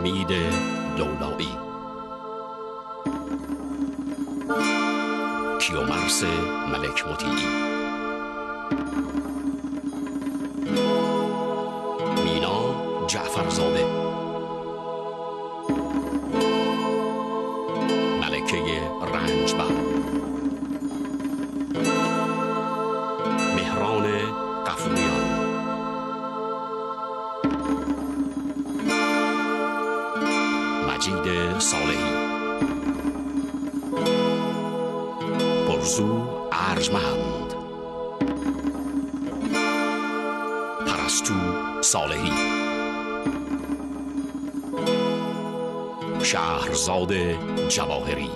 حمید لولایی، کیومرث ملک مطیعی، مینا جعفرزاده، ملکه رنجبر، مهران غفوریان، مجید صالحی، پرزو ارجمند، پرستو صالحی، شهرزاد جواهری.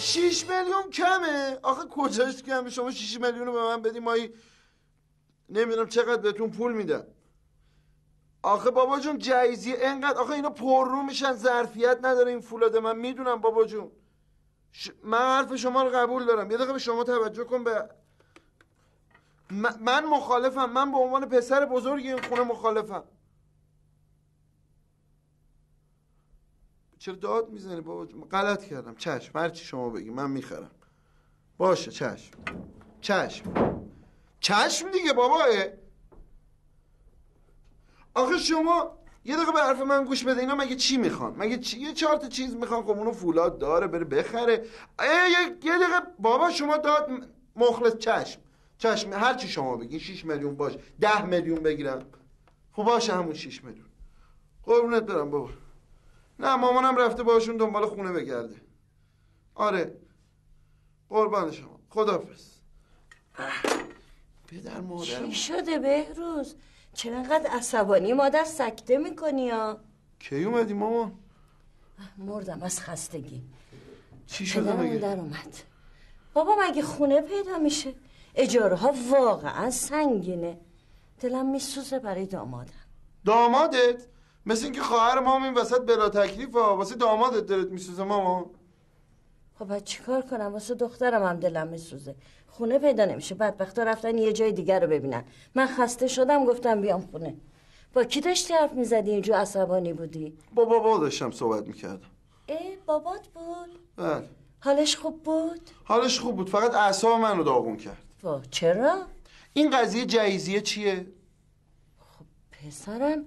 6 میلیون کمه آخه، کجاش کمه؟ شما 6 میلیون رو به من بدی، مایی نمیدونم چقدر بهتون پول میدم. آخه بابا جون جایزیه اینقدر، آخه اینا پررو میشن، ظرفیت نداره این فولاده. من میدونم بابا جون، من حرف شما رو قبول دارم. یه دقیقه به شما توجه کن. به من مخالفم. من به عنوان پسر بزرگ این خونه مخالفم. چرا داد میزنی بابا جون؟ غلط کردم. چشم، هرچی شما بگی من میخرم. باشه چشم. چشم دیگه بابا. آخه شما یه دقیقه به حرف من گوش بده. اینا مگه چی میخوان؟ مگه یه 4 تا چیز میخوان؟ خب اونو فولاد داره بره بخره. یه دقیقه بابا، شما داد مخلص. چشم هر چی شما بگین. 6 میلیون باش، 10 میلیون بگیرم خب باشه، همون 6 میلیون. قربونت برم بابا. نه مامانم رفته باشون دنبال خونه بگرده. آره قربان شما، خداحافظ. پدر مادرم چی شده بهروز؟ چرا انقدر عصبانی مادر سکته میکنی ها؟ کی اومدی مامان؟ مردم از خستگی. چی شده مگه؟ در اومد. بابا مگه خونه پیدا میشه؟ اجاره ها واقعا سنگینه. دلم میسوزه برای دامادم. دامادت؟ مثل اینکه خواهر ما این وسط بلا تکلیفه. واسه دامادت دلت میسوزه مامان؟ خب بعد چیکار کنم؟ واسه دخترم هم دلم میسوزه. خونه پیدا نمیشه. بدبختا رفتن یه جای دیگر رو ببینن. من خسته شدم گفتم بیام خونه. با کی داشتی حرف میزدی اینجا عصبانی بودی؟ با بابا داشتم صحبت میکردم. بابات بود؟ بله. حالش خوب بود؟ حالش خوب بود، فقط اعصاب منو داغون کرد. چرا؟ این قضیه جهیزیه چیه؟ خب پسرم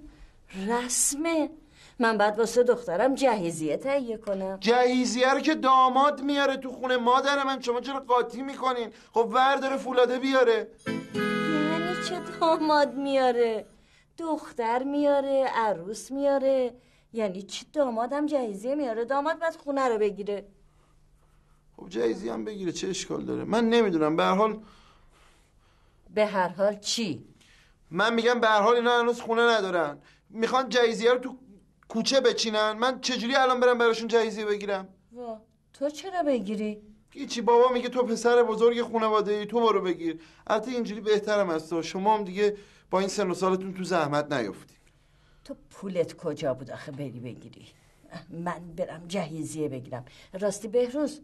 رسمه. من بعد واسه دخترم جهیزیه تهیه کنم. جهیزیه رو که داماد میاره تو خونه مادر من. شما چرا قاطی میکنین؟ خب ورداره فولاده بیاره. یعنی چه داماد میاره؟ دختر میاره، عروس میاره. یعنی چی دامادم جهیزیه میاره؟ داماد بعد خونه رو بگیره. خب جهیزیه هم بگیره، چه اشکال داره؟ من نمیدونم. به هر حال. به هر حال چی؟ من میگم به هر حال اینا هنوز خونه ندارن، میخوان جهیزیه رو تو کوچه بچینن. من چجوری الان برم براشون جهیزیه بگیرم؟ تو چرا بگیری؟ هیچی، بابا میگه تو پسر بزرگ خانواده ای، تو برو بگیر. البته اینجوری بهترم از تو. شما هم دیگه با این سن و سالتون تو زحمت نیافتین. تو پولت کجا بود آخه بری بگیری؟ من برم جهیزیه بگیرم. راستی بهروز،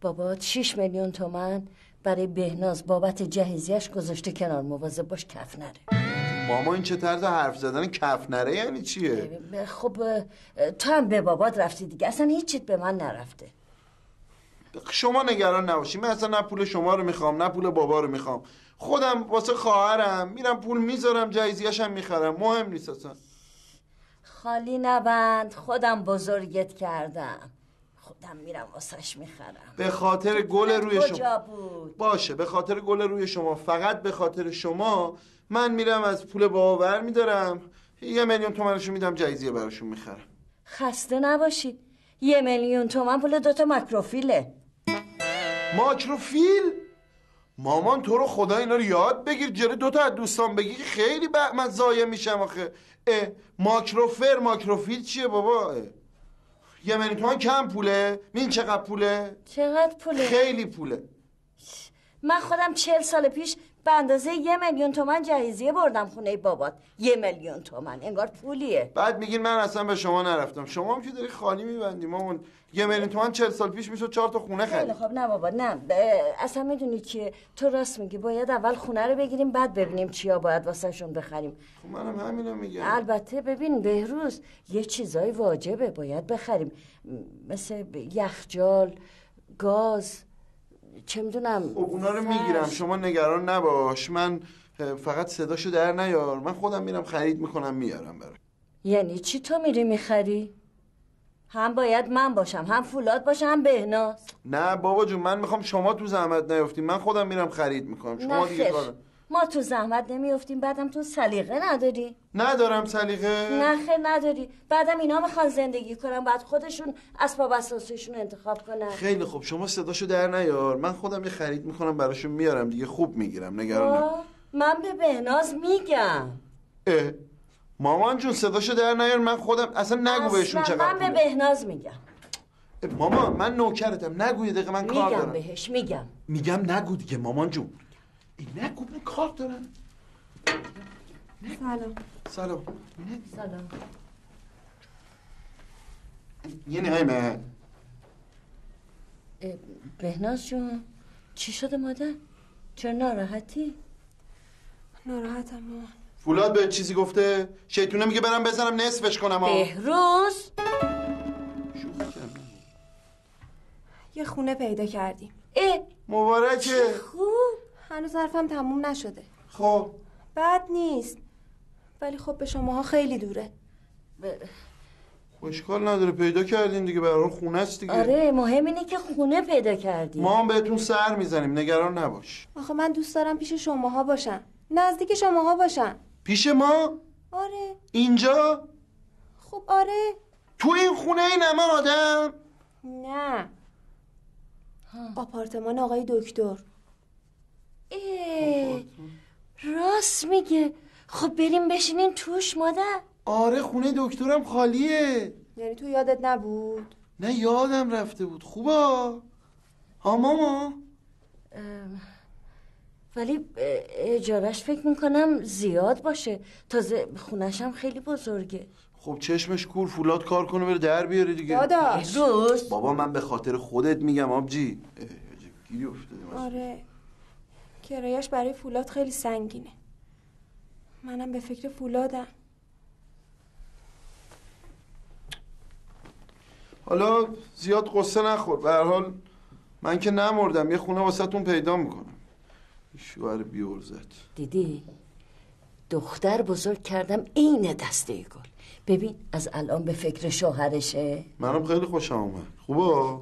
بابات 6 میلیون تومان برای بهناز بابت جهیزیه‌اش گذاشته کنار. مواظب باش کف نره. ماما این چه طرز حرف زدن کف نره یعنی چیه؟ خب تو هم به بابات رفتی دیگه، اصلا هیچیت به من نرفته. شما نگران نباشی، من اصلا نه پول شما رو میخوام نه پول بابا رو میخوام. خودم واسه خواهرم میرم پول میذارم، جهیزیه‌اش هم میخرم. مهم نیست اصلا. خالی نبند، خودم بزرگت کردم، خودم میرم واسش میخرم. به خاطر گل روی شما بود؟ باشه، به خاطر گل روی شما، فقط به خاطر شما من میرم از پول بابا ور میدارم. 1 میلیون تومنشو میدم جهیزیه براشون میخرم. خسته نباشی. 1 میلیون تومن پول 2 تا ماکروفیله. ماکروفیل؟ مامان تو رو خدا اینا رو یاد بگیر، جلوی 2 تا از دوستان بگی خیلی من ضایع میشم آخه. ماکروفیل چیه بابا؟ 1 میلیون تومن کم پوله؟ این چقدر پوله؟ چقدر پوله؟ خیلی پوله. من خودم 40 سال پیش به اندازه 1,000,000 تومن جهیزیه بردم خونه بابات. 1,000,000 تومن انگار پولیه. بعد میگین من اصلا به شما نرفتم. شما هم که داری خالی میبندی مامان. 1,000,000 تومن 40 سال پیش میشد 4 تا خونه خرید. خب نه بابا نه، اصلا میدونی که تو راست میگی، باید اول خونه رو بگیریم بعد ببینیم چیا باید واسه شون بخریم. خب منم همینو میگم. البته ببین بهروز، یه چیزای واجبه باید بخریم، مثل یخچال، گاز، چه میدونم. خب اونا رو میگیرم، شما نگران نباش. من فقط صداشو در نیار، من خودم میرم خرید میکنم میارم برات. یعنی چی تو میری میخری؟ هم باید من باشم، هم فولاد باشه، هم بهناز. نه بابا جون، من میخوام شما تو زحمت نیفتیم، من خودم میرم خرید میکنم. شما دیگه کار ما تو زحمت نمیافتیم، بعدم تو سلیقه نداری. ندارم سلیقه. نه خیر نداری، بعدم اینا میخوان زندگی کنن، بعد خودشون اسباب اساسیشون انتخاب کنن. خیلی خوب، شما صداشو در نیار، من خودم یه خرید میکنم براشون میارم دیگه. خوب میگیرم، نگران نباش. من به بهناز میگم. مامان جون صداشو در نیار، من خودم اصلا نگو بهشون چقدر من به بهناز میگم. مامان من نوکرتم، نگو یه دقیقه، من کار دارم. میگم بهش، میگم نگو دیگه مامان جون. نگو، من کار دارم. سلام. یه نهایمه. بهناز جون چی شده مادر؟ چرا ناراحتی؟ ناراحتم مامان. فولاد به چیزی گفته؟ شیطونه میگه برم بزنم نصفش کنم. بهروز یه خونه پیدا کردیم. مبارکه. خوب. هنوز حرفم تموم نشده. خب بد نیست، ولی خب به شماها خیلی دوره. اشکال نداره، پیدا کردین دیگه، برای خونه است دیگه. آره مهم اینه که خونه پیدا کردیم. ما هم بهتون سر میزنیم، نگران نباش. آخه من دوست دارم پیش شماها باشم، نزدیک شماها باشم. پیش ما؟ آره. اینجا؟ خب آره. تو این خونه این همه آدم؟ نه. آپارتمان آقای دکتر. راست میگه. خب بریم بشینین توش مادر. آره خونه دکترم خالیه. یعنی تو یادت نبود؟ نه یادم رفته بود. خوبه ها ماما. ولی اجارش فکر میکنم زیاد باشه، تازه خونشم خیلی بزرگه. خب چشمش کور، فولاد کار کنه بره در بیاره دیگه. داداش بابا من به خاطر خودت میگم آبجی. گیری افتادیم. آره کرایش برای فولاد خیلی سنگینه، منم به فکر فولادم. حالا زیاد قصه نخور، به هر حال من که نمردم، یه خونه واسهتون پیدا میکنم. شوهر بیورزت. دیدی؟ دختر بزرگ کردم عین دسته گل. ببین از الان به فکر شوهرشه. منم خیلی خوشم اومد. خوبه؟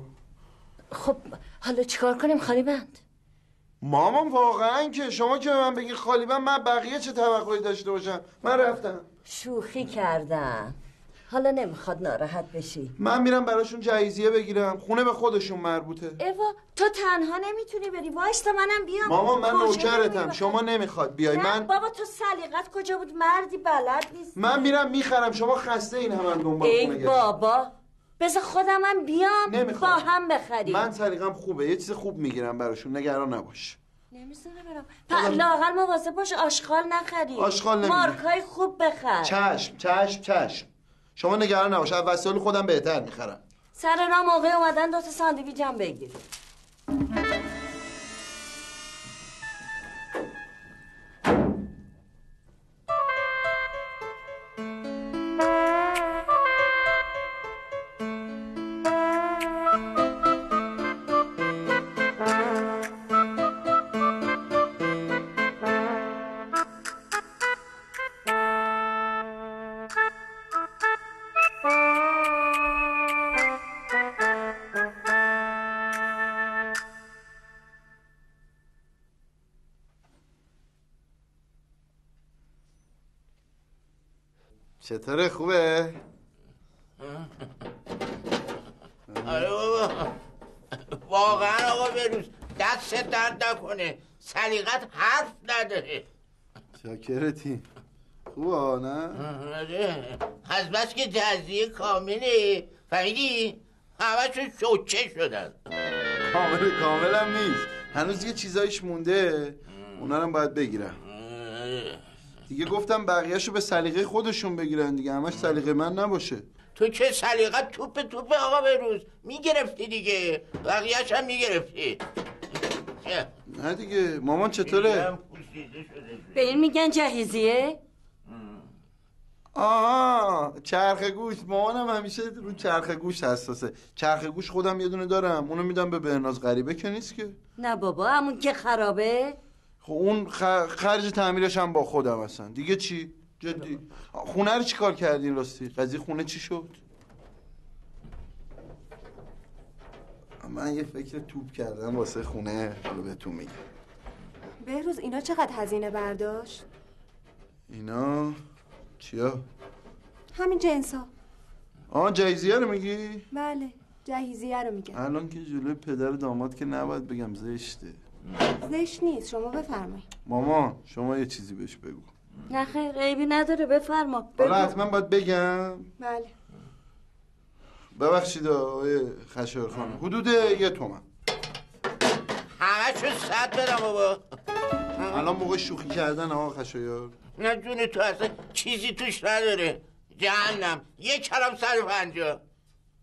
خب حالا چیکار کنیم خالی بند؟ مامان واقعا که شما که به من بگی خالی بند، من بقیه چه توقعی داشته باشم؟ من رفتم. شوخی کردم، حالا نمیخواد ناراحت بشی. من میرم براشون جهیزیه بگیرم، خونه به خودشون مربوطه. ایوا تو تنها نمیتونی بری، وایستا منم بیام. مامان من نوکرتم، شما نمیخواد بیای. من بابا تو سلیقت کجا بود، مردی بلد نیست. من میرم میخرم، شما خسته این همه دنبال خونه گشت. بابا بذار خودمم بیام. نمیخواد. با هم بخریم. من سلیقم خوبه، یه چیز خوب میگیرم براشون، نگران نباش. نمی‌ذاره برم. لااقل مواظب باش آشغال نخری. آشغال نمیگیرم. مارکای خوب بخر. چشم. شما نگران نباش، از وسایل خودم بهتر میخرم. سر راه موقع اومدن 2 تا ساندویچ هم بگیر. چطوره، خوبه؟ آره بابا، واقعا آقا بهروز دست درد نکنه، سلیقت حرف نداره. شاکرتی. خوبه نه؟ آره از بس که جزیه کامله، فهمیدی؟ همه شوچه شدن. کامل هم نیست، هنوز یه چیزایش مونده. اونا رو باید بگیرم دیگه. گفتم بقیه‌شو به سلیقه خودشون بگیرن دیگه، همش سلیقه من نباشه. تو که سلیقه توپ آقا بهروز میگرفتی دیگه، بقیه‌اش هم میگرفتی. نه دیگه. مامان چطوره؟ به این میگن جهیزیه؟ آها چرخ گوش. مامانم همیشه رو چرخ گوش حساسه. چرخ گوش خودم یه دونه دارم، اونو میدم به بهناز. غریبه که نیست که. نه بابا، همون که خرابه. خب اون خرج تعمیرش هم با خودم هستن دیگه. چی؟ جدی خونه رو چی کار کردین راستی؟ قضیه خونه چی شد؟ من یه فکر توپ کردم واسه خونه، رو بهتون میگم. بهروز اینا چقدر هزینه برداشت؟ اینا چیا؟ همین جنسا. جهیزیه رو میگی؟ بله جهیزیه رو میگم. الان که جلوی پدر داماد که نباید بگم، زشته. زشت نیست، شما بفرمایید. مامان شما یه چیزی بهش بگو. نه خیر عیبی نداره، بفرما. حالا حتما باید بگم. بله. ببخشید آقای خشایار خانم، حدود 1 تومن. همه شو 100 بدم بابا. الان موقع شوخی کردن آقا خشایار. نه جون تو اصلا چیزی توش نداره. جهنم 1 کلام 150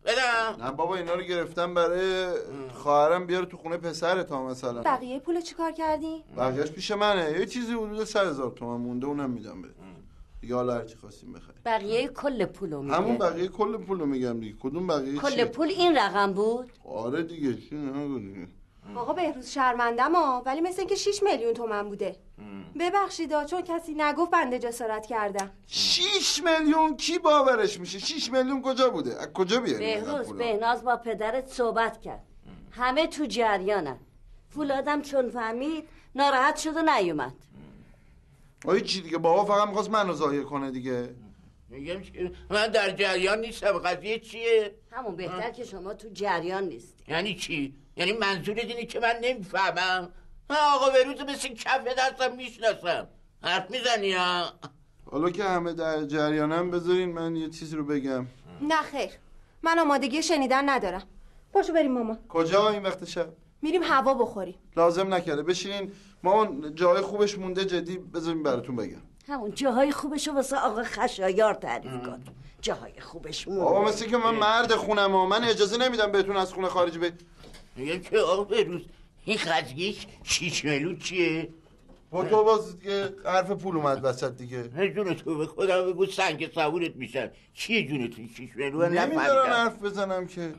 بدم. نه بابا اینا رو گرفتم برای خواهرم بیاره تو خونه پسر تا مثلا. بقیه پول چیکار کردی؟ بقیه‌اش پیش منه. یه چیزی حدود 100,000 تومن مونده، اونم میدم بهت دیگه. حالا هرچی خواستیم بخرید. بقیه کل پولو میگه. همون بقیه کل پولو میگم دیگه. کدوم بقیه؟ کل پول این رقم بود؟ آره دیگه. چی نگو دیگه. آقا بهروز شرمندم ولی مثل اینکه 6 میلیون تومن بوده. ببخشید چون کسی نگفت بنده جسارت کردم. 6 میلیون کی باورش میشه؟ 6 میلیون کجا بوده؟ از کجا بیاری؟ بهروز بهناز با پدرت صحبت کرد، همه تو جریانن. فولادم چون فهمید ناراحت شد و نیومد. چی دیگه؟ بابا فقط میخواست منو ضایع کنه دیگه. میگم من در جریان نیستم. قضیه چیه؟ همون بهتر که شما تو جریان نیستی. یعنی چی؟ یعنی منظور اینه که من نمیفهمم؟ آقا بهروز مثل کف دستم میشناسم. حرف میزنی ها؟ حالا که همه در جریانم بذارین من یه چیزی رو بگم. نه خیر، من آمادگی شنیدن ندارم. باشو بریم مامان. کجا این وقت شب؟ میریم هوا بخوریم. لازم نکرده بشینین. مامان جای خوبش مونده جدی، بذارین براتون بگم. همون جاهای خوبشو واسه آقا خشایار تعریف کن. جاهای خوبش مون. بابا مثل که من مرد خونم من اجازه نمیدم بهتون از خونه خارج میگم که آقا بهروز این قضیه 6 میلیون چیه؟ با تو باز دیگه حرف پول اومد وسط دیگه. جون تو به خدا بگو سنگ صبورت میشن. چیه جون تو 6 میلیون؟ نمیدارم حرف بزنم که.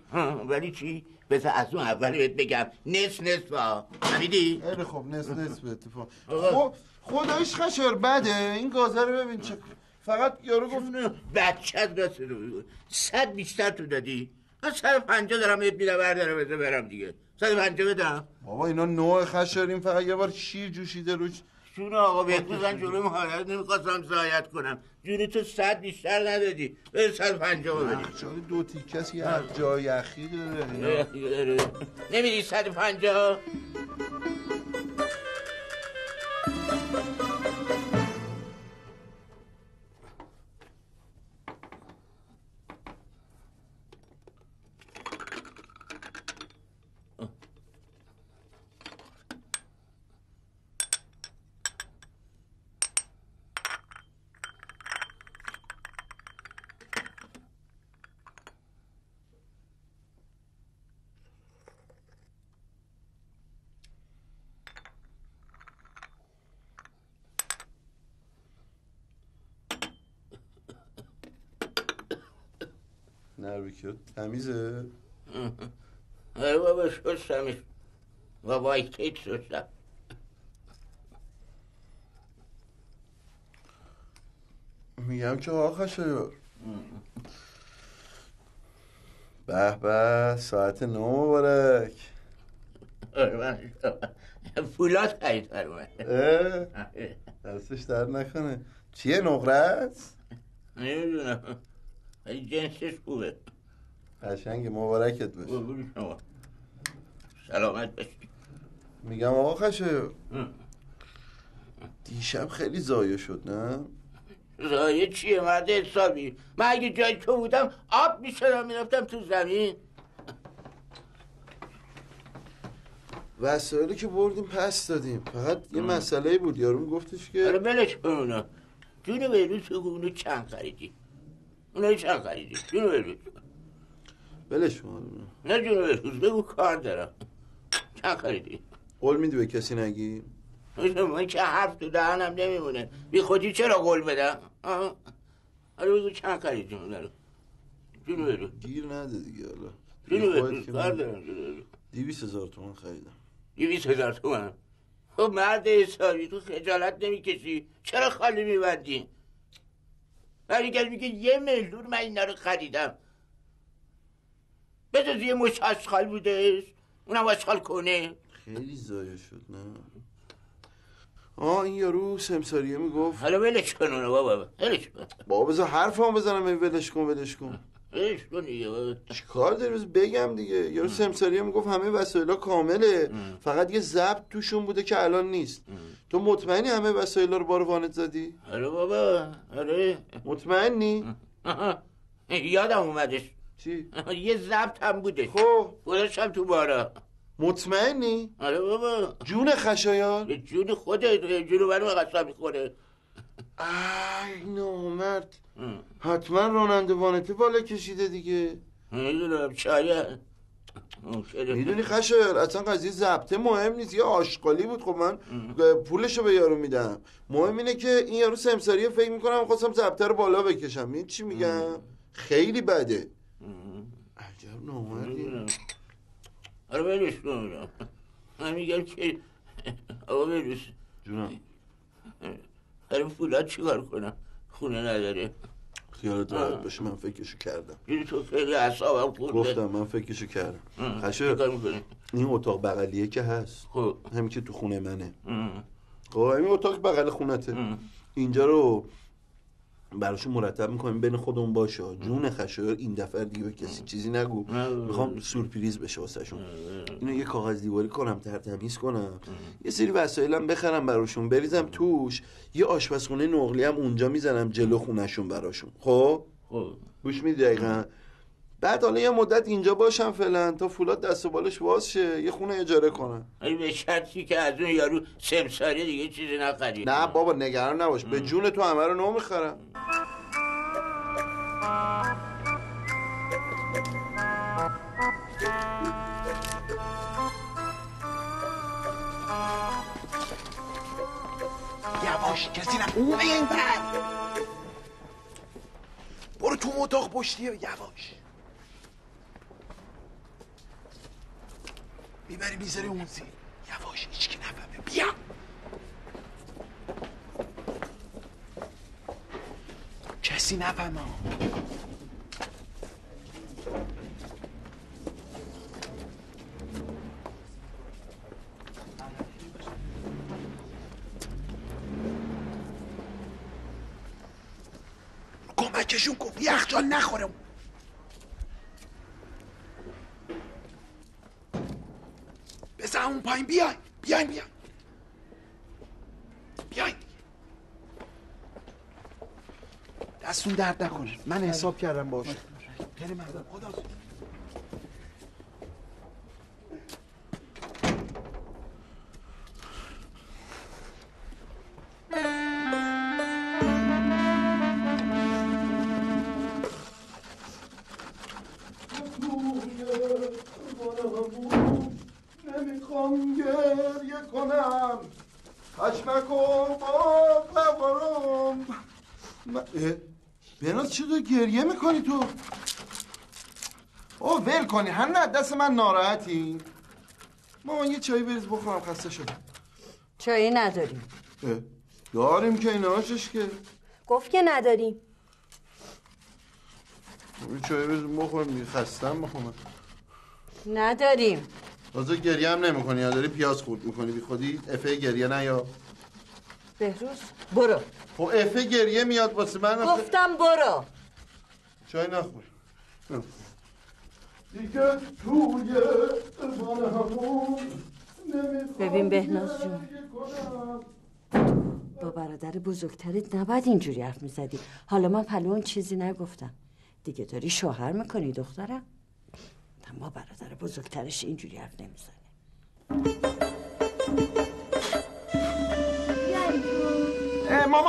ولی چی؟ بذار از اون اول بهت بگم نصف ها. فهمیدی؟ خیلی خوب نصف به اتفاق. خدایش خشایار بده این گازه رو ببین چه. فقط یارو گفت بچت راست رو بگو 100 بیشتر تو دادی. من 150 دارم بهت میدم بردارم بذار برم دیگه. 150 بدم. بابا اینا نوع خشایاریم، فقط یه بار شیر جوشیده روش. جون آقا بهروزن جلوی مهارت نمیخواستم ضایعت کنم. جون تو 100 بیشتر ندادی. به 150 بدی. جای 2 تیکه یه جای یخی داره. نمیدی 150؟ نروی تمیزه؟ آره بابا شستمش و وایتیت شستم. میگم که آقا خشایار به به ساعت 9 مبارک. فولاد خرید فرمه. دستش در نکنه. چیه نقره است؟ نمیدونم ولی جنسش خوبه. قشنگ مبارکت بشه. سلامت بشی. میگم آقا خشایار دیشب خیلی ضایع شد نه؟ ضایع چیه مرد حسابی؟ من اگه جای تو بودم آب میشدم میرفتم تو زمین. وسایلی که بردیم پس دادیم، فقط یه مسئله بود. یارو گفتش که آره بلش کن اونا. جون بهروز اونو چند خریدی؟ اونو چند خریدی؟ جون بهروز بلش کن. نه جون بهروز بگو کار دارم. چند خریدی؟ قول میدی به کسی نگی؟ من که حرف تو دهنم نمیمونه. بی خودی چرا قول بدم؟ آره بگو چند خریدی اونا رو؟ جون بهروز گیر نده دیگه. حالا جون بهروز کار دارم. 200,000 تومان خریدم. 200,000 تومان؟ خب مرد حسابی تو خجالت نمیکشی؟ چرا خالی میبندی؟ برگرد میگه 1,000,000 من اینا رو خریدم. بذار یه مش آشغال بودش، اونم آشغال کنه. خیلی ضایع شد. نه این یارو سمساریه میگفت حالا ولش کن اونو بابا، ولش کن بابا. بذار حرفمو بزنم. ولش کن ولش کن. ولش کن دیگه بابا. چیکار داری؟ بذار بگم دیگه. یارو سمساریه میگفت همه وسایلا کامله، فقط یه ضبط توشون بوده که الان نیست. تو مطمئنی همه وسایلا رو بار وانت زدی؟ آره بابا آره. مطمئنی؟ یادم اومدش. چی؟ یه ضبط هم بوده. خب گذاشتم تو بارا. مطمئنی؟ آره بابا. جون خشایار؟ به جون خوده، جون منو قسم میخوره. ای نامرد، حتما راننده وانته بالا کشیده دیگه. میدونم شاید. میدونی خشایار اصلا قضیه ضبطه مهم نیست، یه آشغالی بود. خب من پولشو به یارو میدم. مهم اینه که این یارو سمساریه فکر میکنم خواستم ضبطه رو بالا بکشم. این چی میگم؟ خیلی بده. عجب نامردی. آره بلش کن. من میگم که آقا بروز جونم آره فولاد چیکار کنم؟ خونه نداره. خیالت راحت باشه، من فکرشو کردم. دیدی تو خیلی اعصابم خورده. گفتم من فکرشو کردم. خشایار این اتاق بغلیه که هست، خب همین که تو خونه منه. خب این اتاق بغل خونته. اینجا رو براشون مرتب میکنیم بین خودمون باشه. جون خشایار این دفعه دیگه به کسی چیزی نگو. میخوام سورپریز بشه واسهشون. اینو یه کاغذ دیواری کنم، تمیز کنم، یه سری وسایلم بخرم براشون بریزم توش، یه آشپزخونه نقلی هم اونجا میزنم جلو خونهشون براشون. خب گوش میدی دقیقاً؟ بعد حالا یه مدت اینجا باشم فعلا تا فولاد دست و بالش باز شه، یه خونه اجاره کنم. ای به شرطی که از اون یارو سمساری دیگه چیزی نخرید. نه بابا نگران نباش، به جون تو همه رو نو میخرم. یواش کسی نه اون این بر برو تو اتاق پشتیه. یواش میبری میذاری اون زیر. یواش هیچکی نفهمه. بیا کسی نفهمه. کمکشون کن یخچال نخوره. بزن اون پایین. بیاین دستون درد نکنه، من حساب کردم باشه. خیلی ممنون. خدا نمیخوام گریه کنم، خشمک و باقلوارم. بناز چی تو گریه میکنی تو؟ او ول کنی، هم دست من ناراحتی. مامان یه چایی بریز بخورم، خسته شدم. چایی نداریم. داریم که این آشش که گفت که نداریم. یه چایی بریز بخورم، خستم بخورم. نداریم. تازه گریه هم نمی کنی یا داری پیاز خورد میکنی بی خودی؟ افه گریه نیا. بهروز برو. خب افه گریه میاد واسه من. گفتم برو. چای نخور. دیگه توی زمان همون ببین بهناز جون، با برادر بزرگترت نباید اینجوری حرف میزدی. حالا من پلوان چیزی نگفتم دیگه. داری شوهر میکنی دخترم. با برادر بزرگترش اینجوری حرف نمیزنه.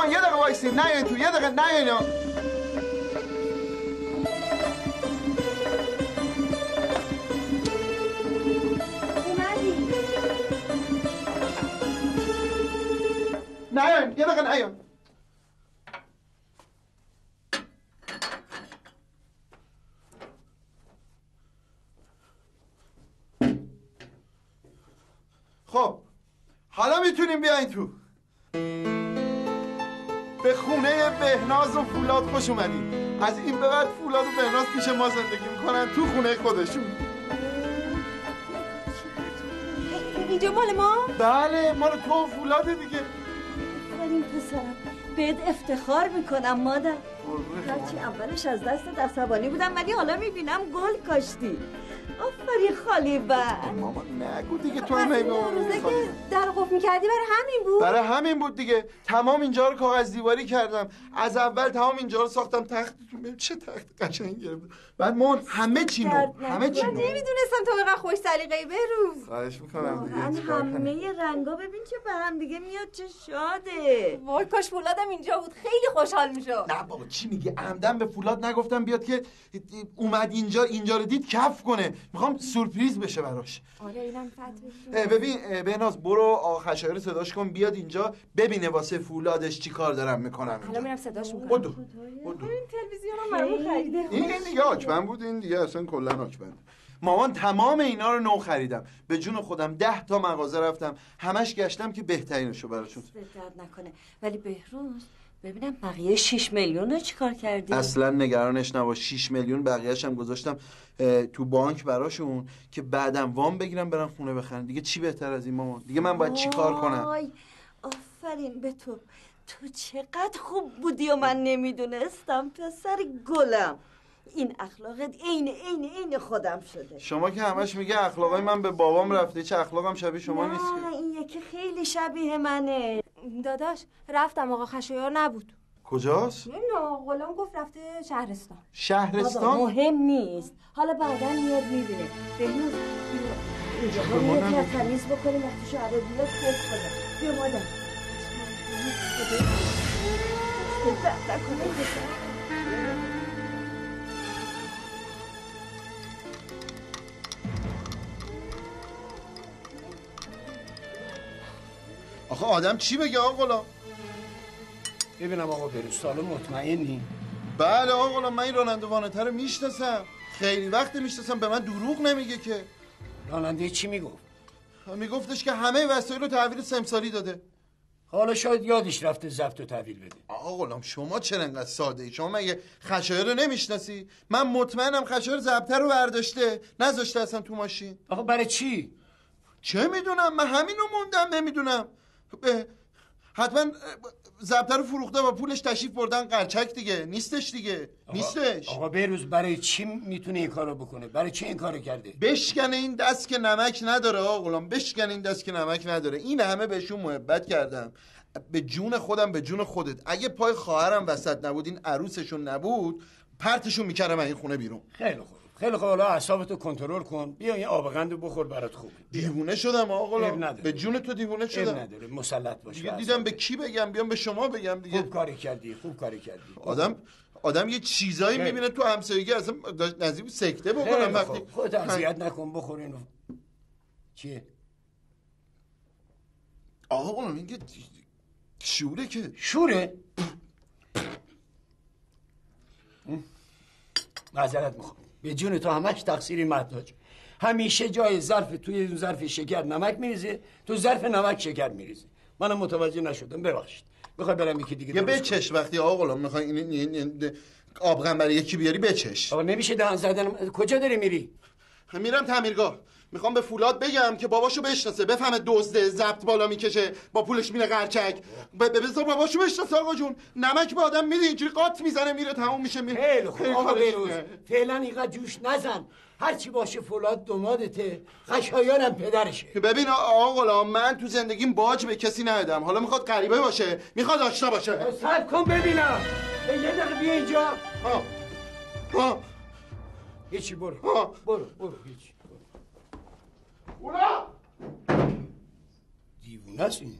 مامان یه دقیقه وایسین، نیاین تو، یه دقیقه نیاین. نیاین یه دقیقه نیاین. خب حالا میتونیم بیاین تو. به خونه بهناز و فولاد خوش اومدین. از این به بعد فولاد و بهناز پیش ما زندگی میکنن تو خونه خودشون. اینجا مال ما؟ بله مال تو و فولاده دیگه. آفرین پسرم، بهت افتخار میکنم مادر. هرچی اولش از دست عصبانی بودم ولی حالا میبینم گل کاشتی. آفرین خالی بر. ماما نگو دیگه، تو هم روزه که در قفل میکردی برای همین بود؟ برای همین بود دیگه. تمام اینجا رو کاغذ دیواری کردم. از اول تمام اینجا رو ساختم. تختتون ببین چه تخت قشنگ گرفت. بعد مون همه چی نو. من نمیدونستم تو اینقدر خوش سلیقه‌ای بهروز. خواهش میکنم دیگه. همه رنگا ببین چه به هم دیگه میاد، چه شاده. وای کاش فولادم اینجا بود، خیلی خوشحال میشد. نه بابا چی میگه؟ عمدن به فولاد نگفتم بیاد که اومد اینجا رو دید کف کنه. میخوام سورپریز بشه براش. آره اینم فتح. ببین بهناز برو آقا خشایار صداش کن بیاد اینجا ببینه واسه فولادش چی کار دارم میکنم. الان میرم صداش میکنم. بدو. این تلویزیون رو برام خریده. این دیگه آکبند بود، این دیگه اصلا کلا آکبند. مامان تمام اینا رو نو خریدم. به جون خودم 10 تا مغازه رفتم، همش گشتم که بهترینشو براشون. درد نکنه. ولی بهروز ببینم بقیه 6 میلیون رو چیکار کردی؟ اصلا نگرانش نباش. 6 میلیون بقیه‌اش هم گذاشتم تو بانک براشون که بعدم وام بگیرم برن خونه بخرن. دیگه چی بهتر از این مامان؟ دیگه من باید چی کار کنم؟ آفرین به تو. تو چقدر خوب بودی و من نمیدونستم پسر گلم. این اخلاقت عین خودم شده. شما که همش میگه اخلاقای من به بابام رفته، چه اخلاقم شبیه شما نیست که. نه این یکی خیلی شبیه منه. داداش رفتم آقا خشایار نبود. کجاست؟ نه غلام گفت رفته شهرستان. شهرستان؟ مهم نیست، حالا بعدا میاد میبینه. بهنوز اینجا رو یه تمیز بکنیم وقتی شهر بیاد فکر کنه. بیا مادر آخه آدم چی بگه آقا غلام؟ ببینم آقا بهروز سالو مطمئنی؟ بله آقا غلام، من این راننده وانته رو میشناسم، خیلی وقت میشناسم، به من دروغ نمیگه که. راننده چی میگفت؟ میگفتش که همه وسایل رو تحویل سمساری داده. حالا شاید یادش رفته ضبط و تحویل بده. آقا غلام شما چرا انقدر ساده ای؟ شما مگه خشایار رو نمیشناسی؟ من مطمئنم خشایار ضبطه رو برداشته نذاشته اصلا تو ماشین. آقا برای چی؟ چه میدونم، من همینو موندم نمیدونم. حتما ضبطه رو فروخته و پولش تشریف بردن قرچک دیگه. نیستش دیگه. نیستش. آقا بهروز برای چی میتونه این کارو بکنه؟ برای چی این کارو کرده؟ بشکنه این دست که نمک نداره آقا غلام، بشکنه این دست که نمک نداره. این همه بهشون محبت کردم، به جون خودم به جون خودت. اگه پای خواهرم وسط نبود، این عروسشون نبود، پرتشون میکردم این خونه بیرون. خیلی خوب خیلی خوب، حالا اعصابتو کنترل کن، بیا این آبغندو بخور برات خوبه. دیوونه شدم آقا غلام، به جون تو دیوونه شدم. نداره مسلط باش. دیدم به کی بگم، بیام به شما بگم دیگه. خوب کاری کردی. آدم یه چیزایی میبینه تو همسایگی اصلا نزدیک سکته بکنم. وقتی خودت اذیت نکن، بخور اینو. چیه؟ آقا غلام این که شوره که. شوره؟ معذرت میخوام، به جون تو همش تقصیری مهداج. همیشه جای ظرف توی ظرف شکر نمک میریزه، تو ظرف نمک شکر میریزه. منم متوجه نشدم، ببخشید. میخوای برم یکی دیگه یا بچش وقتی آقا غلام میخوای این آبغن برای یکی بیاری بچش. آقا نمیشه دهن زدن. کجا داری میری؟ میرم تعمیرگاه. میخوام به فولاد بگم که باباشو بشناسه، بفهمه دزده، ضبط بالا میکشه، با پولش میره قرچک. بذار باباشو بشناسه آقا جون. نمک به آدم میده اینجوری قاط میزنه میره تموم میشه میره. خیلی خوب آقا بهروز، فعلا اینقدر جوش نزن. هرچی باشه فولاد دمادته، خشایارم پدرشه. ببین آقا غلام، من تو زندگیم باج به کسی ندادم. حالا میخواد غریبه باشه، میخواد آشنا باشه. صبر کن ببینم. یه دقیقه بیا اینجا. هیچی برو. برو هیچی. اونا دیوونه است این.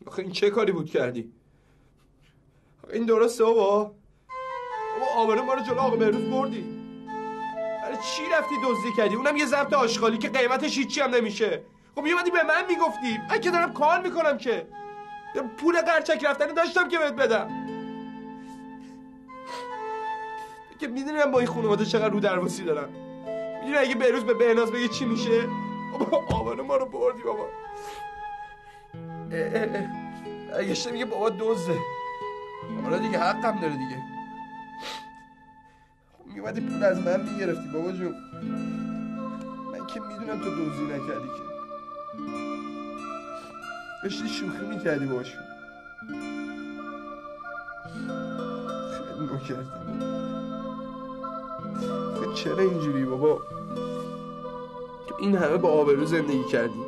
آخه این چه کاری بود کردی؟ این درسته بابا آبرو ما رو جلو آقا بهروز بردی. برای چی رفتی دزدی کردی؟ اونم یه ضبط آشغالی که قیمتش هیچی هم نمیشه. خب میومدی به من میگفتی. من که دارم کار میکنم که پول قرچک رفتنی داشتم که بهت بدم. که میدونی من با این خانواده چقدر رو درواسی دارم. میدونی اگه بهروز به بهناز بگه چی میشه؟ بابا آبرو ما رو بردی بابا. اگه میگه بابا دزده. آره دیگه حقم داره دیگه. میومدی پول از من میگرفتی بابا جون. من که میدونم تو دزدی نکردی که. داشتی شوخی میکردی باشون. خیلی نکردم. چرا اینجوری بابا؟ تو این همه با آبرو زندگی کردی.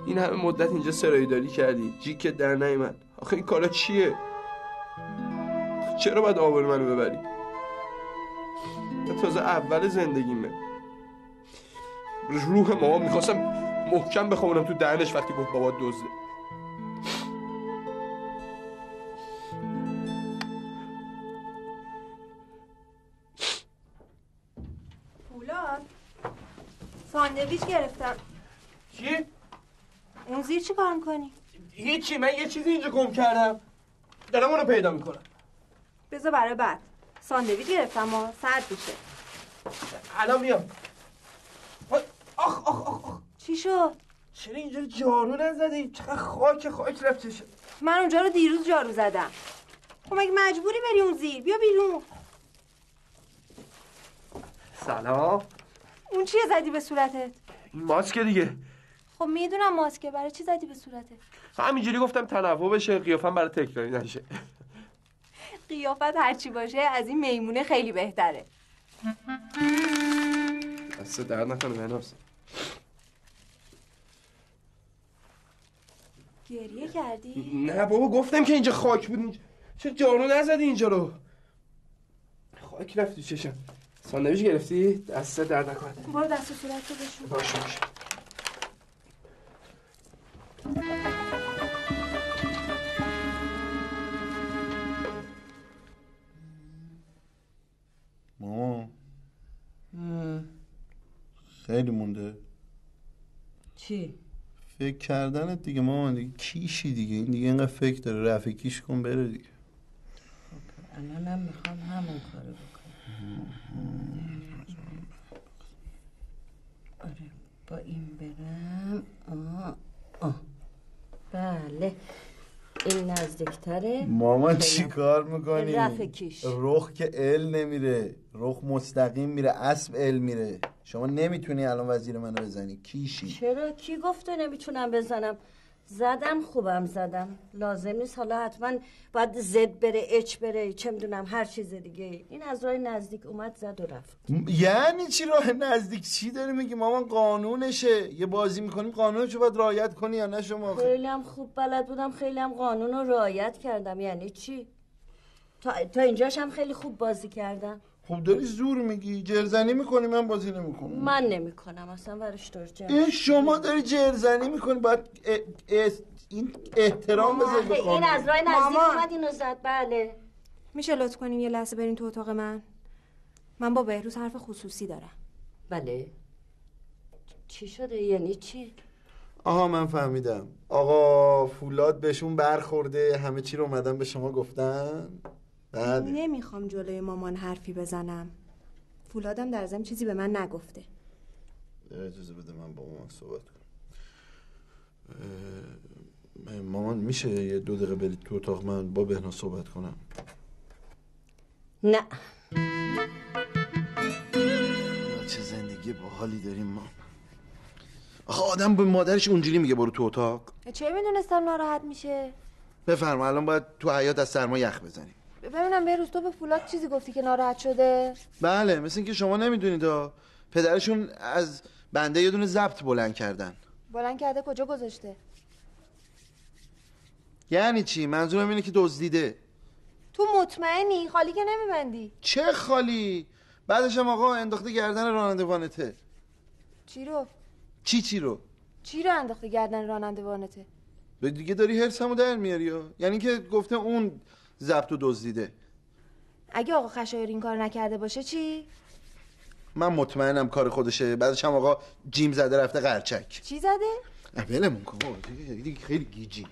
این همه مدت اینجا سرایداری کردی. جیکت در نیامد. آخه این کارا چیه؟ چرا باید آبرو منو ببری؟ تازه اول زندگیمه. روح ماما میخواستم محکم بخوابونم تو دهنش وقتی گفت بابا دزده. فولاد ساندویچ گرفتم. چی؟ اون زیر چی کار میکنی؟ هیچی، من یه چیزی اینجا گم کردم دارم اونو پیدا میکنم. بذار برای بعد. ساندویچ گرفتم و سرد میشه. الان میام. آخ آخ آخ آخ. چی شد؟ چرا اینجا جارو نزدی؟ چقدر خاک رفته شد. من اونجا رو دیروز جارو زدم. خب مگه مجبوری بری اون زیر؟ بیا بیرون. سلام. اون چیه زدی به صورتت؟ این ماسک دیگه. خب میدونم ماسکه، برای چی زدی به صورتت؟ همینجوری گفتم تنوع بشه، قیافم برای تکراری نشه. قیافت هرچی باشه از این میمونه خیلی بهتره. دست درد نکنه بهناز. گریه کردی؟ نه بابا گفتم که اینجا خاک بود. چرا جارو نزدی اینجا رو؟ خاک رفتی چشم. ساندویچ گرفتی؟ دست درد نکنه. برو دست و صورت رو بشون. باشه باشه. ماما خیلی مونده. چی؟ فکر کردنت دیگه مامان دیگه کیشی دیگه. این دیگه اینقدر فکر داره. رفع کیش کن بره دیگه. الانم میخوام همون کارو بکنم. آره با این برم. بله این نزدیکتره. مامان چی کار میکنی؟ رفع کیش. رخ که ال نمیره، رخ مستقیم میره، اسب ال میره. شما نمیتونی الان وزیر منو بزنی. کیشی؟ چرا؟ کی گفته نمیتونم بزنم؟ زدم، خوبم زدم. لازم نیست حالا حتما باید زد بره، اچ بره، چه میدونم هر چیز دیگه. این از راه نزدیک اومد زد و رفت. یعنی چی راه نزدیک؟ چی داری میگی مامان؟ قانونشه. یه بازی میکنیم قانونشو باید رعایت کنی یا نه شما؟ خیلی هم خوب بلد بودم، خیلی هم قانون رو رعایت کردم. یعنی چی؟ تا اینجاش هم خیلی خوب بازی کردم. خب داری زور میگی، جرزنی میکنی، من بازی نمیکنم. من نمیکنم اصلا. ورش دار جمع. شما داری جرزنی میکنی، باید این احترام بذاری به قانون. این از راه نزدیک اومد اینو زد. بله میشه لطف کنین یه لحظه برین تو اتاق من با بهروز حرف خصوصی دارم. بله. چی شده؟ یعنی چی؟ آها من فهمیدم. آقا فولاد بهشون برخورده، همه چی رو اومدن به شما گفتن. بله. نمیخوام جلوی مامان حرفی بزنم. فولادم در ضمن چیزی به من نگفته. اجازه بده من با مامان صحبت کنم. مامان میشه یه 2 دقیقه برید تو اتاق من با بهناز صحبت کنم؟ نه. چه زندگی باحالی داریم ما. آخه آدم به مادرش اونجوری میگه برو تو اتاق؟ چه میدونستم ناراحت میشه؟ بفرما الان باید تو حیاط از سرما یخ بزنیم. ببینم بهروز تو به فولاد چیزی گفتی که ناراحت شده؟ بله مثل اینکه شما نمیدونید پدرشون از بنده یه دونه ضبط بلند کردن. بلند کرده کجا گذاشته؟ یعنی چی؟ منظورم اینه که دزدیده. تو مطمئنی؟ خالی که نمیبندی. چه خالی؟ بعدش هم آقا انداخته گردن راننده وانته. چی رو؟ چی رو؟ چی رو انداخته گردن راننده وانته؟ به دیگه داری حرسمو در میاری ها؟ یعنی که گفته اون ضبط و دزدیده. اگه آقا خشایار این کار نکرده باشه چی؟ من مطمئنم کار خودشه. بعدش هم آقا جیم زده رفته قرچک. چی زده؟ ولمون کن دیگه خیلی گیجی.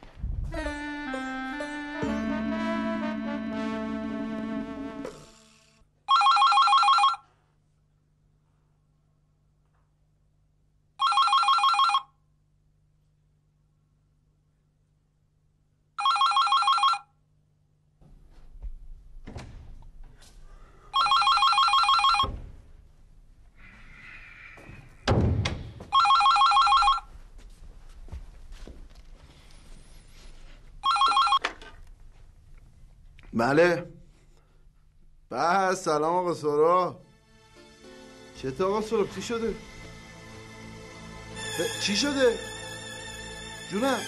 بله سلام آقا سورا. چطور آقا سورا؟ چی شده؟ چی شده؟ جونم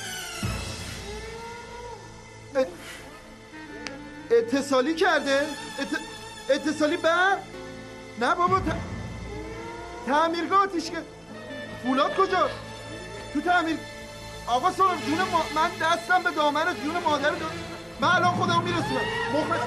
اتصالی کرده؟ اتصالی نه بابا تعمیرگاه آتیش که فولاد کجا؟ تو تعمیر آقا سورا جون من دستم به دامن جون مادر من الان خودم میرسونم. مخلص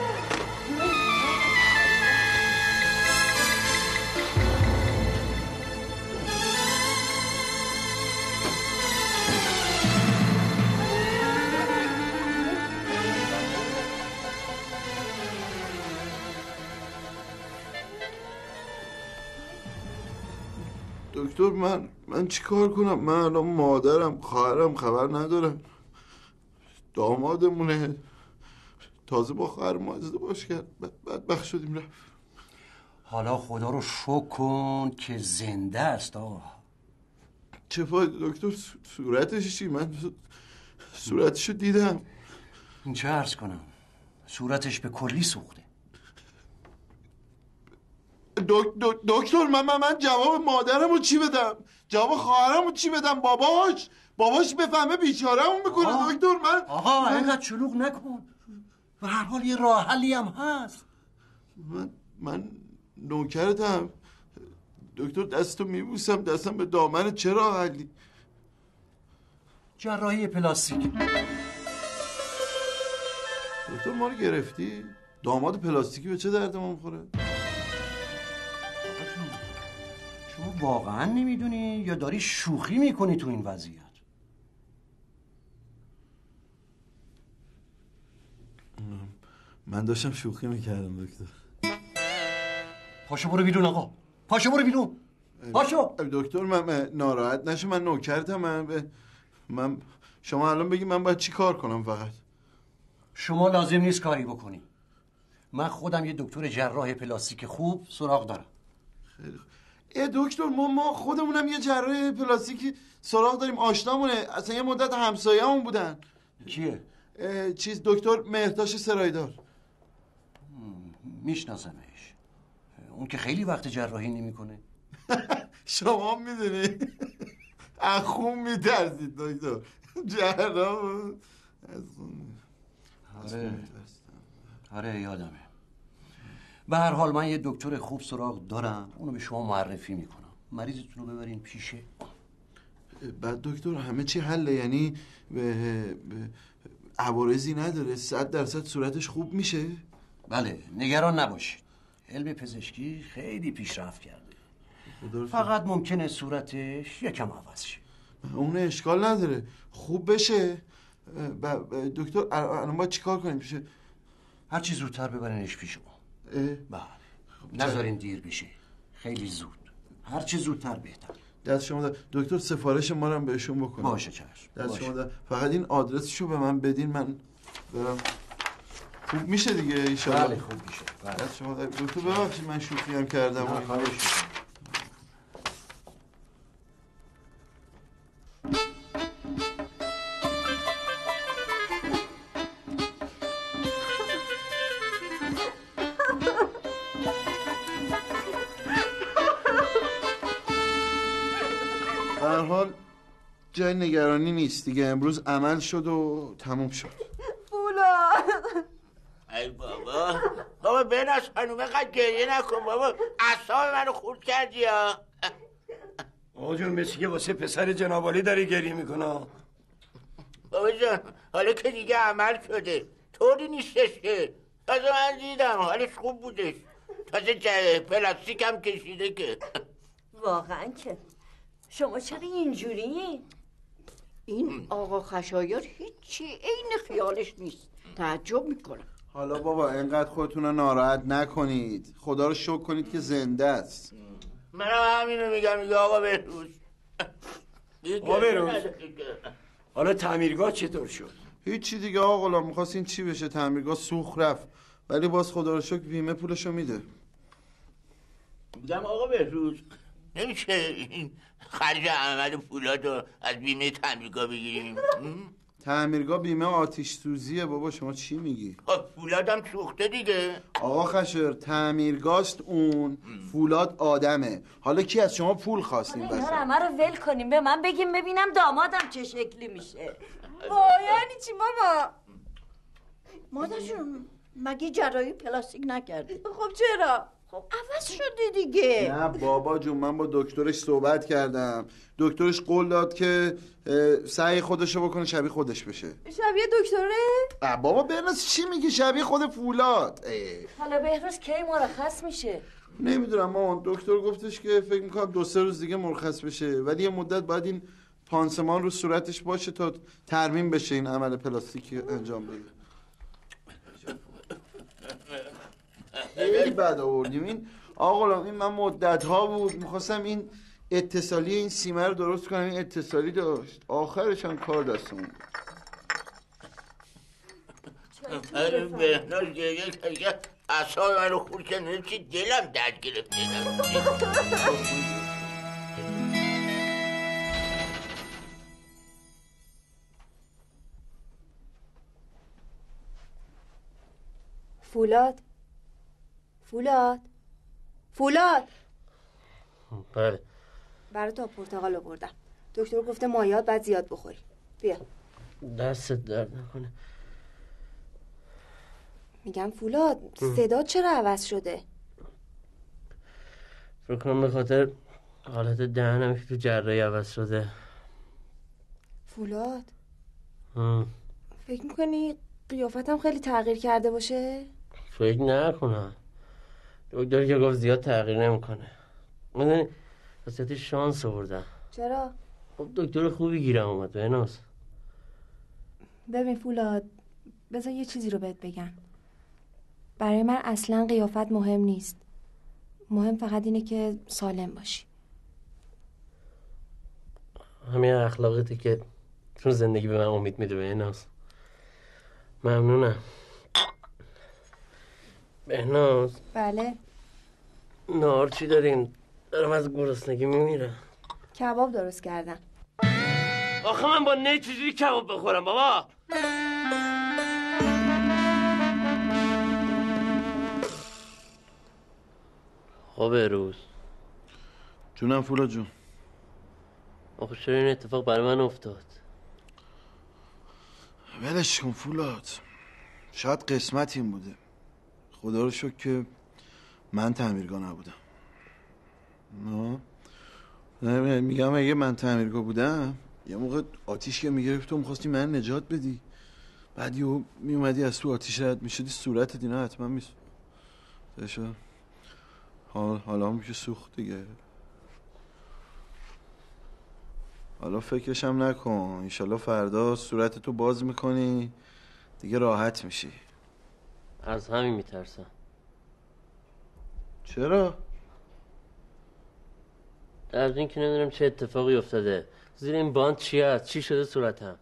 دکتر من چی کار کنم؟ من الان مادرم خواهرم خبر ندارم. دامادمونه تازه با خواهر ما ازدواج کرد. بدبخت شدیم رفت. حالا خدا رو شکر کن که زنده است آقا. چه فایده دکتر؟ صورتش چی؟ من صورتشو دیدم. این چه عرض کنم؟ صورتش به کلی سوخته. دکتر من جواب مادرمو چی بدم؟ جواب خواهرمو چی بدم؟ باباش بفهمه بیچاره‌مو میکنه. دکتر آقا اینقدر شلوغ نکن. به هر حال یه راه حلی هم هست. من نوکرتم دکتر. دستو میبوسم دستم به دامن. چه راه حلی؟ جراحی پلاستیک. دکتر ما رو گرفتی؟ داماد پلاستیکی به چه درد ما میخوره؟ شما واقعا نمیدونی یا داری شوخی میکنی تو این وضعیت؟ من داشتم شوخی میکردم دکتر. پاشو برو بیرون آقا. پاشو برو بیرون. پاشو. دکتر من ناراحت نشو. من نوکرتم. من شما الان بگی من باید چی کار کنم؟ فقط شما لازم نیست کاری بکنی. من خودم یه دکتر جراح پلاستیک خوب سراغ دارم. خیلی دکتر ما خودمونم یه جراح پلاستیکی سراغ داریم. آشنامونه. اصلا یه مدت همسایه‌مون بودن. کیه؟ دکتر مهرتاش سرایدار. میشناسمش. اون که خیلی وقت جراحی نمیکنه. شما میدونی اخون میترسید دکتر. جراح آره یادمه. به هر حال من یه دکتر خوب سراغ دارم. اونو به شما معرفی میکنم. مریضتون رو ببرین پیشه. بعد دکتر همه چی حله؟ یعنی عوارضی نداره؟ 100% صورتش خوب میشه؟ بله نگران نباشید. علم پزشکی خیلی پیشرفت کرده. فقط ممکنه صورتش یکم عوض شه. اون اشکال نداره. خوب بشه. دکتر الان باید چیکار کنیم؟ پیشه هر چی زودتر ببرینش پیش اون. بله نذارین دیر بشه. خیلی زود. هر چی زودتر بهتر. دست شما دکتر سفارش ما رو هم بهشون بکنم. باشه چشم. دست شما فقط این آدرسشو به من بدین من برم. خوب میشه دیگه ان شاءالله. بله خوب میشه. دست شما دکتر ببخشید من شوخی هم کردم. خواهش. به هر حال جای نگرانی نیست دیگه. امروز عمل شد و تموم شد. فولاد ای بابا بناز خانوم اینقدر گریه نکن بابا. اعصاب منو خورد کردی ها. آقا جون مثل که واسه پسر جنابالی داری گریه میکنه. بابا جان حالا که دیگه عمل شده طوری نیستش که تازه من دیدم حالش خوب بودش تازه پلاستیک هم کشیده که واقعا که شما چرا اینجوری؟ این آقا خشایار هیچی عین خیالش نیست. تعجب میکنم. حالا بابا اینقدر خودتون رو ناراحت نکنید، خدا رو شکر کنید که زنده است. منم همینو میگم آقا بهروز. آقا بهروز حالا تعمیرگاه چطور شد؟ هیچی دیگه آقا غلام، می‌خواستین چی بشه؟ تعمیرگاه سوخت رفت، ولی باز خدا رو شکر بیمه پولشو میده. میگم آقا بهروز نمیشه این خرج عمل فولادو از بیمه تعمیرگاه بگیریم؟ تعمیرگاه بیمه آتش سوزیه بابا، شما چی میگی؟ خب فولادم سوخته دیگه. آقا خشر تعمیرگاست اون، فولاد آدمه. حالا کی از شما پول خواستیم؟ اینا رو همه رو ول کنیم، به من بگیم ببینم دامادم چه شکلی میشه. یعنی چی ماما؟ مادرشون مگه جراحی پلاستیک نکردی؟ خب چرا؟ خب عوض شده دیگه. نه بابا جون، من با دکترش صحبت کردم، دکترش قول داد که سعی خودشو بکنه شبیه خودش بشه. شبیه دکتره؟ بابا بهروز چی میگی؟ شبیه خود فولاد. حالا بهروز کی مرخص میشه؟ نمیدونم مامان، دکتر گفتش که فکر میکنم 2-3 روز دیگه مرخص بشه، ولی یه مدت باید این پانسمان رو صورتش باشه تا ترمیم بشه این عمل پلاستیکی انجام بده. خیلی بد آوردیم این آقا. این من مدت ها بود میخواستم این اتصالی این سیمه رو درست کنم، این اتصالی داشت، آخرش هم کار دستمون بود. بهناز دیگه اعصاب من رو خورد که نمیشه، دلم درد گرفته. فولاد بله برای تا پرتقال آوردم. دکتر گفته مایعات بعد زیاد بخوری. بیا. دستت درد نکنه. میگم فولاد صدا چرا عوض شده؟ فکر کنم به خاطر حالت دهنم که تو جراحی عوض شده. فولاد فکر میکنی قیافتم خیلی تغییر کرده باشه؟ فکر نکنم. دکتر که گفت زیاد تغییر نمیکنه. میدونی واسه شانس آوردم. چرا؟ خب دکتر خوبی گیرم اومد بهناز. ببین فولاد، بذار یه چیزی رو بهت بگم. برای من اصلا قیافت مهم نیست. مهم فقط اینه که سالم باشی. همین اخلاقیتی که چون زندگی به من امید میده بهناز. ممنونم. بهناز. بله. نهار چی دارین؟ دارم از گرسنگی میمیرم. کباب درست کردم. آخه من با نه چجوری کباب بخورم بابا؟ خب روز جونم فولاد جون. آخه چرا این اتفاق برای من افتاد؟ ولش کن فولاد، شاید قسمت این بوده. خدا رو شکر که من تعمیرگاه نبودم. نه میگم اگه من تعمیرگاه بودم یه موقع آتیش که میگرفت تو میخواستی من نجات بدی، بعد یهو میومدی از تو آتیش رد میشدی صورتت اینا حتما میسوخت. حالا هم که سوخت دیگه. حالا فکرش هم نکن، انشالله فردا صورتتو باز میکنی دیگه راحت میشی. از همین میترسم. چرا؟ از این که نمیدونم چه اتفاقی افتاده. زیر این باند چی هست؟ چی شده صورتم؟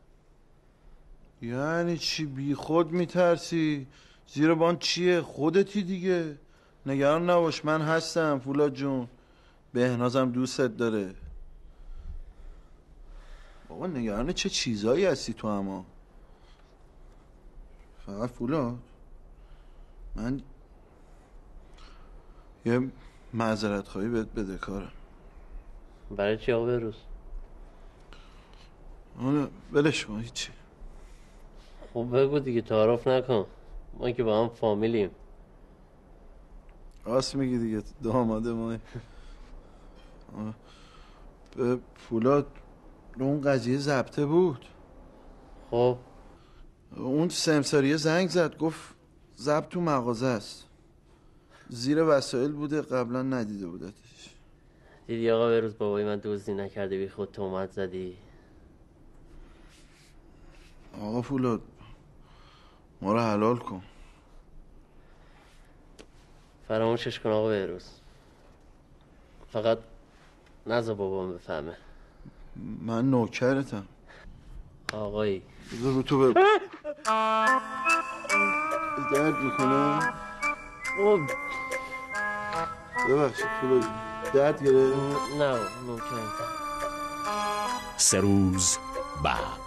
یعنی چی بی خود میترسی؟ زیر باند چیه؟ خودتی دیگه. نگران نباش، من هستم فولاد جون. بهنازم دوستت داره. بابا نگران چه چیزایی هستی تو؟ اما فقط فولاد من یه معذرت خواهی بهت بدهکارم. برای چی آقا بهروز؟ ولش کن هیچی. خب بگو دیگه، تعارف نکن، ما که با هم فامیلیم. راست میگی دیگه، داماده ما. به فولاد اون قضیه ضبطه بود. خب اون سمساریه زنگ زد گفت ضبط تو مغازه است، زیر وسایل بوده، قبلا ندیده بودتش. دیدی آقا بهروز بابای من دزدی نکرده بی خود تهمت زدی. آقا فولاد ما رو حلال کن. فراموشش کن آقا بهروز، فقط نذار بابام بفهمه. من نوکرتم آقایی. بذار رو تو درد میکنه. ببخشید فولاد درد گره؟ نه نوکرتم. 3 روز بعد.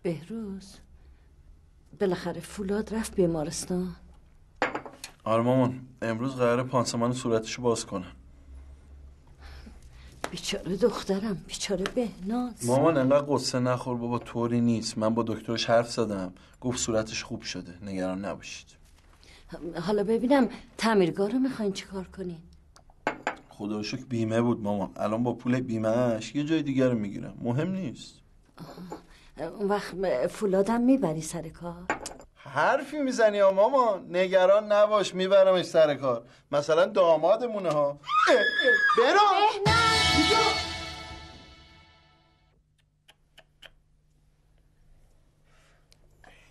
بهروز بالاخره فولاد رفت بیمارستان؟ آره مامان، امروز قراره پانسمان صورتشو باز کنن. بیچاره دخترم، بیچاره بهناز. مامان انقدر قصه نخور بابا، طوری نیست. من با دکترش حرف زدم، گفت صورتش خوب شده، نگران نباشید. حالا ببینم تعمیرگاه رو میخواین چیکار کنین؟ خدا رو شکر بیمه بود مامان، الان با پول بیمهش یه جای دیگر رو میگیرم، مهم نیست. اون وقت فولادم میبری سر کار؟ حرفی میزنی یا مامان؟ نگران نباش، میبرمش سر کار. مثلا دامادمونه ها. برو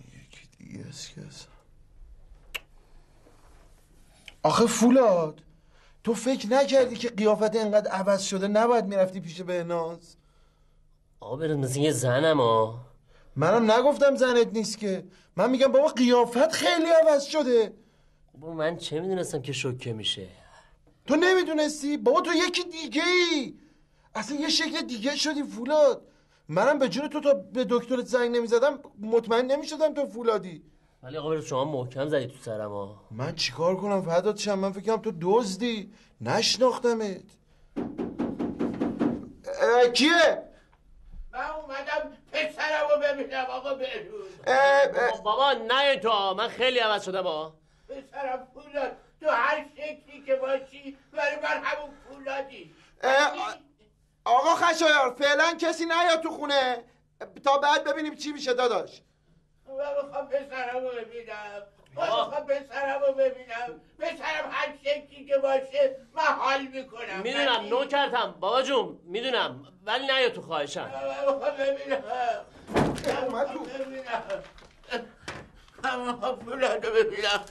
یکی دیگه است. آخه فولاد تو فکر نکردی که قیافت اینقدر عوض شده نباید میرفتی پیش بهناز؟ آقا بهروز مثل یه زنم ها. منم نگفتم زنت نیست که، من میگم بابا قیافت خیلی عوض شده. بابا من چه میدونستم که شوکه میشه؟ تو نمیدونستی؟ بابا تو یکی دیگه ای، اصلا یه شکل دیگه شدی فولاد. منم به جون تو تا به دکترت زنگ نمیزدم مطمئن نمیشدم تو فولادی. ولی آقا بهروز شما محکم زدی تو سرم ها. من چیکار کنم فدات شم؟ من فکرم تو دزدی، نشناختمت. کیه؟ من اومدم پسرم رو ببینم آقا بهروز. بابا نه تو، من خیلی عوض شدم ها. پسرم فولاد، تو هر شکلی که باشی برای من همون فولادی. آقا خشایار فعلا کسی نیاد تو خونه تا بعد ببینیم چی میشه داداش. من میخوام پسرم رو ببینم. پسرم هر شکلی که باشه من حال میکنم. میدونم نوکرتم بابا جون، میدونم، ولی نیا تو خواهشم. من میخوام ببینم. من میخوام فولاد رو ببینم.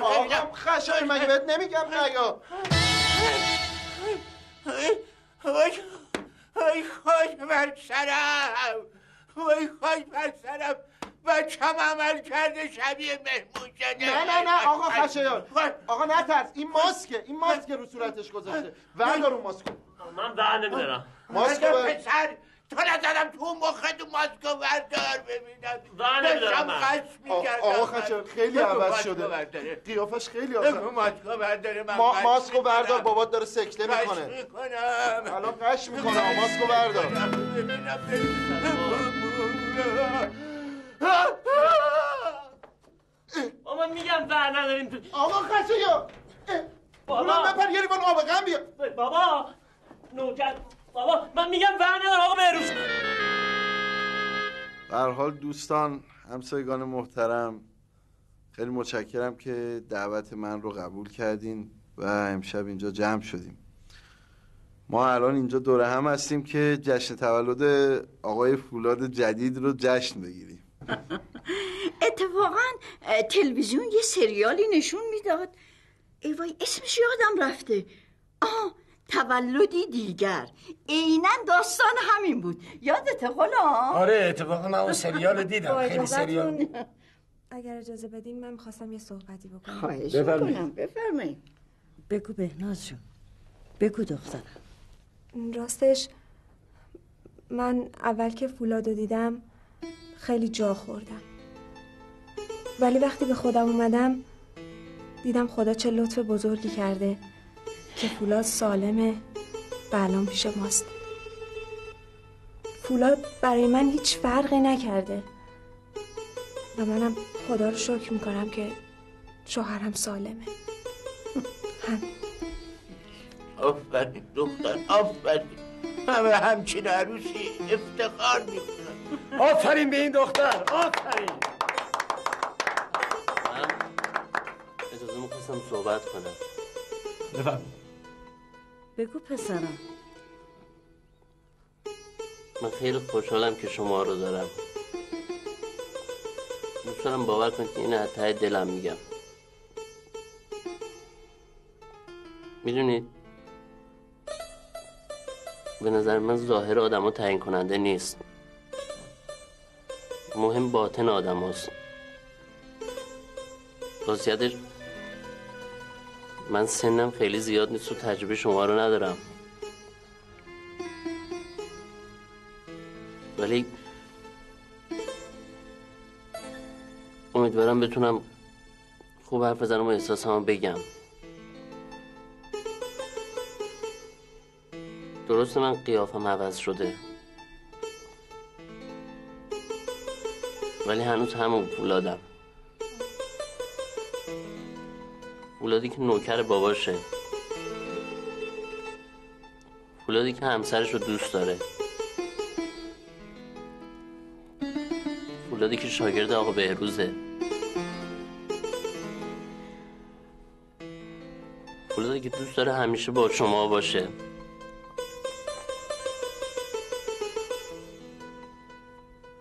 آقا خشایار مگه بهت نمیگم نیا؟ وای خواهش بر سرم، وای خواهش بر سرم. بچم عمل کرده شبیه مهمون شده. نه آقا خشایار، آقا نترس، این ماسکه رو صورتش گذاشته. وردار اون ماسکو. من بر نمیدارم. ماسکو پسر تو نزدم تو مخت و ماسکو وردار ببینم. بر نمیدارم من. آقا خشایار خیلی عوض شده، قیافش خیلی عوض. ماسکو برداره. ماسکو بردار، بابات داره سکته میکنه. الان قش میکنه. ماسکو بردار. بابا میگم بر نداریم. آقا خشایار بابا بپر یه لیوان آب غم بیار. بابا نوکر، بابا من میگم بر ندارم آقا بهروز. به هر حال دوستان، همسایگان محترم، خیلی متشکرم که دعوت من رو قبول کردین و امشب اینجا جمع شدیم. ما الان اینجا دوره هم هستیم که جشن تولد آقای فولاد جدید رو جشن بگیریم. اتفاقا تلویزیون یه سریالی نشون میداد، ای وای اسمش یادم رفته. تولدی دیگر. عیناً داستان همین بود. یادته غلام؟ آره اتفاقا من اون سریال دیدم. خیلی سریال. اگر اجازه بدین من میخواستم یه صحبتی بکنم. خواهش میکنم بفرمایید. بگو بهناز جون، بگو دخترم. راستش من اول که فولادو دیدم خیلی جا خوردم، ولی وقتی به خودم اومدم دیدم خدا چه لطف بزرگی کرده که فولاد سالمه و الان پیش ماست. فولاد برای من هیچ فرقی نکرده و منم خدا رو شکر میکنم که شوهرم سالمه. آفرین دختر آفرین. همه همچین عروسی افتخار میکنن. آفرین به این دختر آفرین. من اجازه میخواستم صحبت کنم. بفهم. بگو پسرم. من خیلی خوشحالم که شما رو دارم. دوست دارم باور کنید که این از ته دلم میگم. میدونید به نظر من ظاهر آدم ها تعیین کننده نیست. مهم باطن آدم هاست. راستیتش من سنم خیلی زیاد نیست و تجربه شما رو ندارم، ولی امیدوارم بتونم خوب حرف بزنم و احساسامو بگم. درسته من قیافم عوض شده، ولی هنوز همون فولادم. فولادی که نوکر باباشه، فولادی که همسرش رو دوست داره، فولادی که شاگرد آقا بهروزه، فولادی که دوست داره همیشه با شما باشه.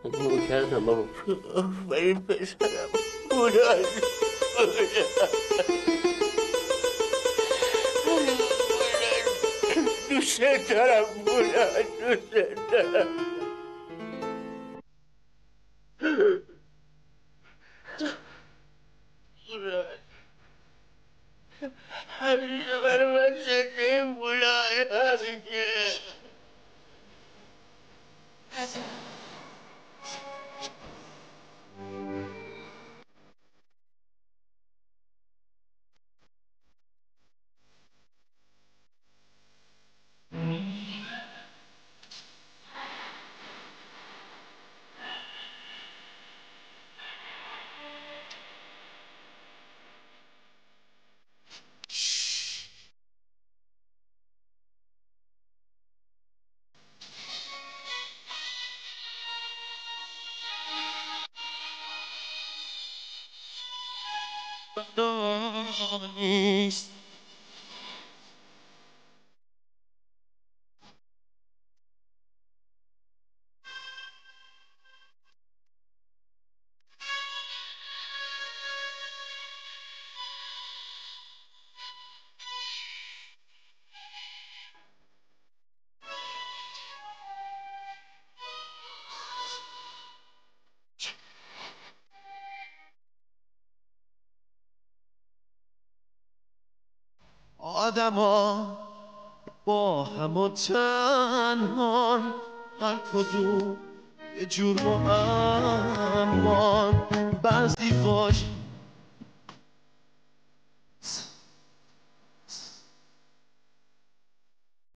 من نوکرتم بابا. آفرین پسرم. فولاد دوست دارم فولاد، دوست دارم. همیشه برای من زنده فولاد همیشه. آدما با هم و تنهان، هر کدوم یه جور معمان. بعضی باش